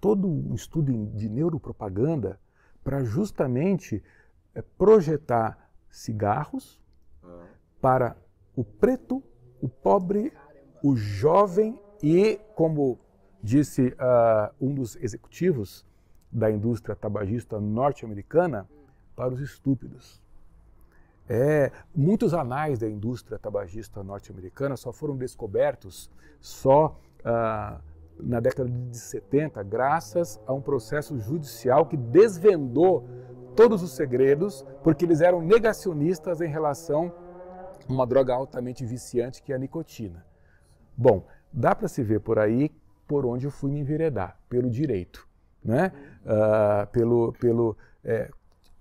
todo um estudo de neuropropaganda para justamente projetar cigarros para o preto, o pobre, o jovem e, como disse um dos executivos da indústria tabagista norte-americana, para os estúpidos. Muitos anais da indústria tabagista norte-americana só foram descobertos na década de 70, graças a um processo judicial que desvendou todos os segredos, porque eles eram negacionistas em relação a uma droga altamente viciante que é a nicotina. Bom, dá para se ver por aí por onde eu fui me enveredar, pelo direito, né?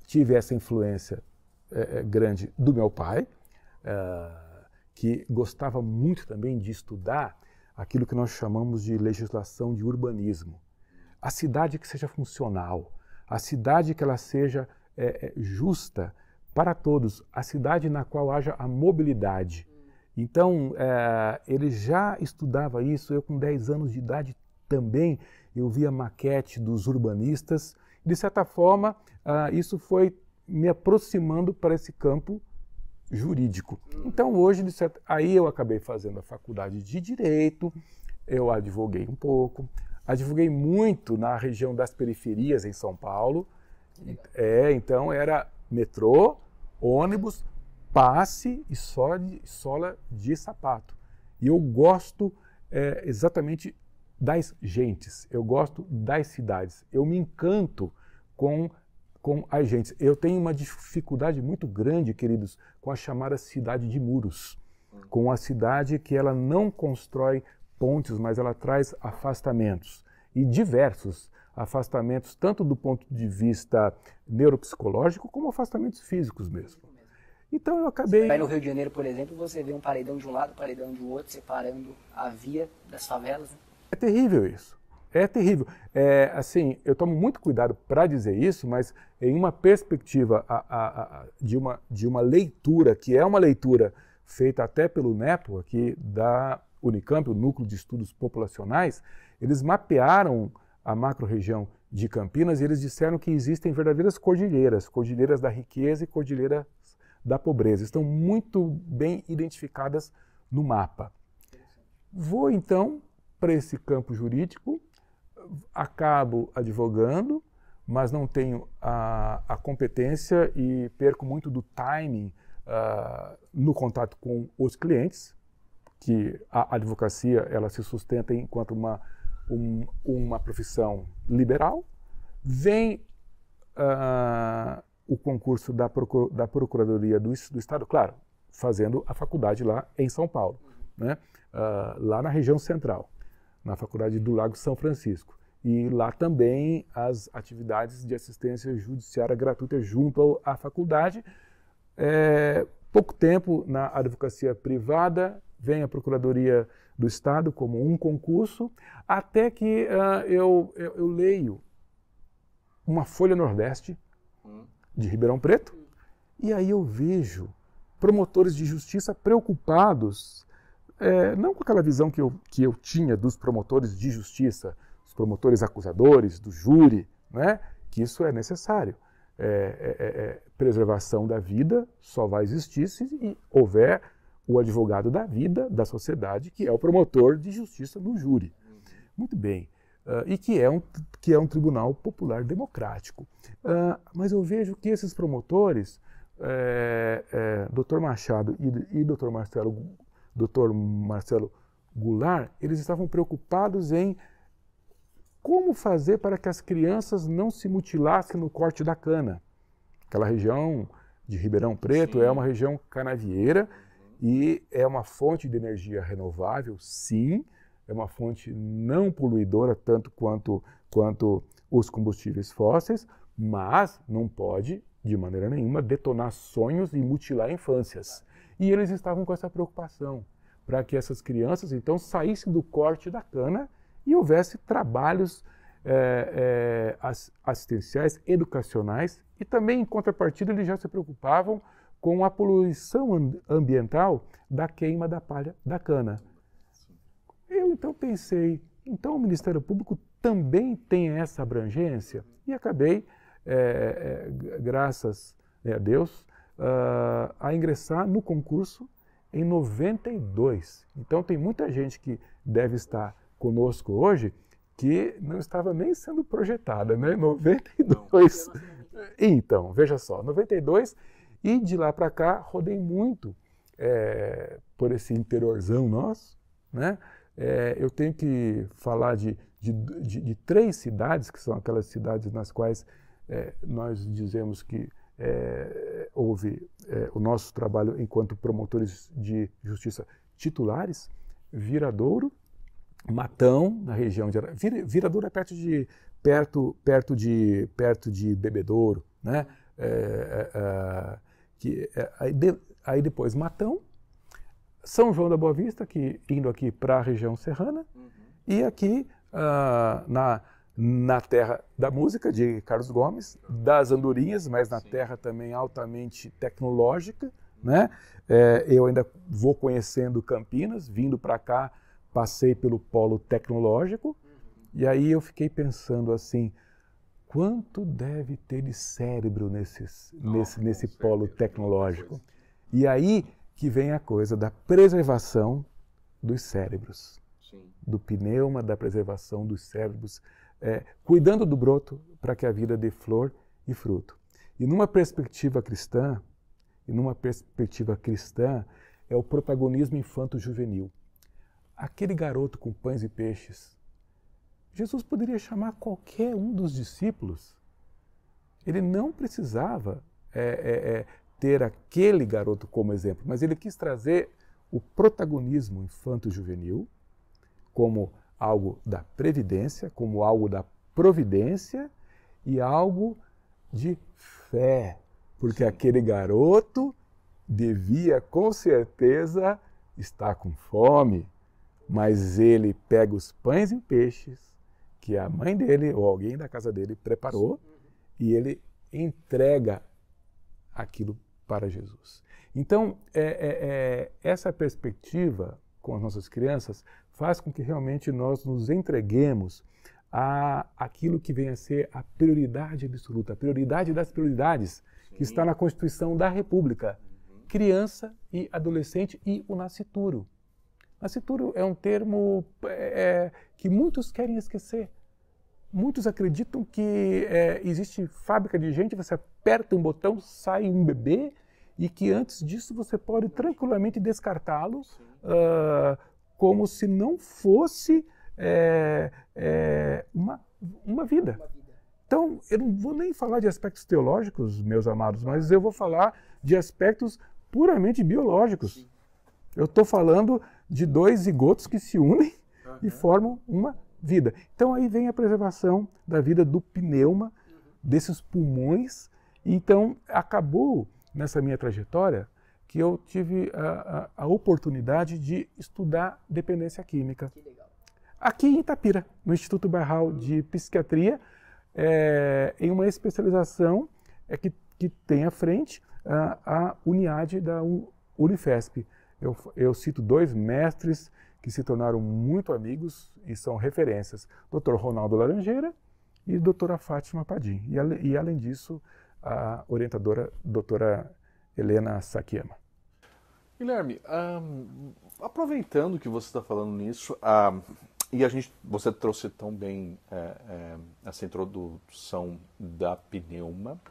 Tive essa influência grande do meu pai, que gostava muito também de estudar aquilo que nós chamamos de legislação de urbanismo. A cidade que seja funcional, a cidade que ela seja justa para todos, a cidade na qual haja a mobilidade. Então, ele já estudava isso, eu com 10 anos de idade também, eu via maquete dos urbanistas. De certa forma, isso foi me aproximando para esse campo jurídico. Então, hoje, aí eu acabei fazendo a faculdade de Direito, eu advoguei um pouco, advoguei muito na região das periferias em São Paulo. Então era metrô, ônibus, passe e sola de sapato. E eu gosto exatamente das gentes, eu gosto das cidades, eu me encanto com as gentes. Eu tenho uma dificuldade muito grande, queridos, com a chamada cidade de muros, com a cidade que ela não constrói pontes, mas ela traz afastamentos, e diversos afastamentos, tanto do ponto de vista neuropsicológico, como afastamentos físicos mesmo. Então eu acabei... Vai no Rio de Janeiro, por exemplo, você vê um paredão de um lado, um paredão do outro, separando a via das favelas. Né? É terrível isso. É terrível. Assim, eu tomo muito cuidado para dizer isso, mas em uma perspectiva de uma leitura, que é uma leitura feita até pelo NEPO, aqui da Unicamp, o Núcleo de Estudos Populacionais, eles mapearam a macro-região de Campinas e eles disseram que existem verdadeiras cordilheiras, cordilheiras da riqueza e cordilheiras da pobreza. Estão muito bem identificadas no mapa. Vou, então, para esse campo jurídico, acabo advogando, mas não tenho a competência e perco muito do timing no contato com os clientes, que a advocacia ela se sustenta enquanto uma profissão liberal. Vem o concurso da Procuradoria do Estado, claro, fazendo a faculdade lá em São Paulo, né? Lá na região central, na Faculdade do Lago São Francisco. E lá também as atividades de assistência judiciária gratuita junto à faculdade. Pouco tempo na advocacia privada, vem a Procuradoria do Estado como um concurso, até que eu leio uma Folha Nordeste de Ribeirão Preto, e aí eu vejo promotores de justiça preocupados, não com aquela visão que eu tinha dos promotores de justiça, os promotores acusadores, do júri, né? Que isso é necessário. Preservação da vida só vai existir se houver o advogado da vida, da sociedade, que é o promotor de justiça no júri. Muito bem. E que é um tribunal popular democrático. Mas eu vejo que esses promotores, Dr. Machado e Dr. Marcelo Goulart, eles estavam preocupados em como fazer para que as crianças não se mutilassem no corte da cana. Aquela região de Ribeirão Preto é uma região canavieira e é uma fonte de energia renovável, sim, é uma fonte não poluidora tanto quanto os combustíveis fósseis, mas não pode, de maneira nenhuma, detonar sonhos e mutilar infâncias. E eles estavam com essa preocupação, para que essas crianças, então, saíssem do corte da cana e houvesse trabalhos assistenciais, educacionais, e também, em contrapartida, eles já se preocupavam com a poluição ambiental da queima da palha da cana. Eu, então, pensei, Então o Ministério Público também tem essa abrangência e acabei, graças a Deus, a ingressar no concurso em 92. Então tem muita gente que deve estar conosco hoje que não estava nem sendo projetada, né? 92. Então, veja só, 92, e de lá para cá rodei muito por esse interiorzão nosso, né? Eu tenho que falar de 3 cidades, que são aquelas cidades nas quais nós dizemos que houve o nosso trabalho enquanto promotores de justiça titulares: Viradouro, Matão, na região de Viradouro é perto de Bebedouro, né? Aí depois Matão, São João da Boa Vista, indo aqui para a região serrana, e aqui na terra da música de Carlos Gomes, das Andorinhas, mas na terra também altamente tecnológica, né? Eu ainda vou conhecendo Campinas, vindo para cá, passei pelo polo tecnológico, e aí eu fiquei pensando assim, quanto deve ter de cérebro nesse polo tecnológico? E aí que vem a coisa da preservação dos cérebros, do pneuma, da preservação dos cérebros, cuidando do broto para que a vida dê flor e fruto. E numa perspectiva cristã, é o protagonismo infanto-juvenil. Aquele garoto com pães e peixes, Jesus poderia chamar qualquer um dos discípulos. Ele não precisava ter aquele garoto como exemplo, mas ele quis trazer o protagonismo infanto-juvenil como algo da previdência, como algo da providência e algo de fé, porque aquele garoto devia com certeza estar com fome, mas ele pega os pães e peixes que a mãe dele ou alguém da casa dele preparou e ele entrega aquilo para Jesus. Então, essa perspectiva com as nossas crianças faz com que realmente nós nos entreguemos àquilo que vem a ser a prioridade absoluta, a prioridade das prioridades, que está na Constituição da República. Criança e adolescente e o nascituro. Nascituro é um termo que muitos querem esquecer. Muitos acreditam que existe fábrica de gente, você aperta um botão, sai um bebê, e que antes disso você pode tranquilamente descartá-lo como se não fosse uma vida. Então, eu não vou nem falar de aspectos teológicos, meus amados, mas eu vou falar de aspectos puramente biológicos. Eu estou falando de 2 zigotos que se unem e formam uma vida. Então aí vem a preservação da vida do pneuma, desses pulmões. Então acabou nessa minha trajetória que eu tive a oportunidade de estudar dependência química. Que legal. Aqui em Itapira, no Instituto Barral de Psiquiatria, em uma especialização que tem à frente a Uniad da Unifesp. Eu cito 2 mestres que se tornaram muito amigos e são referências, Dr. Ronaldo Laranjeira e doutora Fátima Padim. E além disso, a orientadora doutora Helena Sakiyama. Guilherme, aproveitando que você está falando nisso, e você trouxe tão bem essa introdução da pneuma,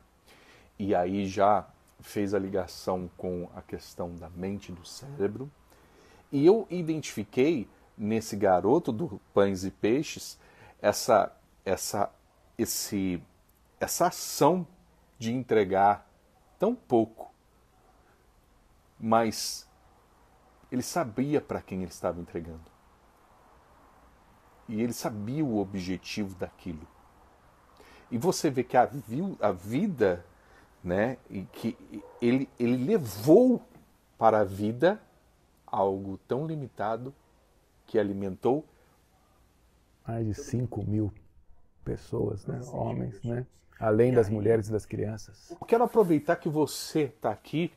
e aí já fez a ligação com a questão da mente e do cérebro, e eu identifiquei nesse garoto do Pães e Peixes essa ação de entregar tão pouco, mas ele sabia para quem ele estava entregando. E ele sabia o objetivo daquilo. E você vê que a vida, né, e que ele levou para a vida algo tão limitado que alimentou mais de 5.000 pessoas, né, homens, né, além das mulheres e das crianças. Eu quero aproveitar que você está aqui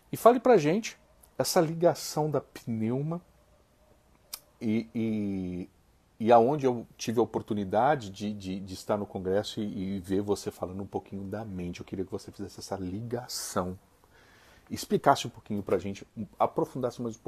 e fale para a gente essa ligação da pneuma e e aonde eu tive a oportunidade de estar no Congresso e ver você falando um pouquinho da mente. Eu queria que você fizesse essa ligação, explicasse um pouquinho para a gente, aprofundasse mais um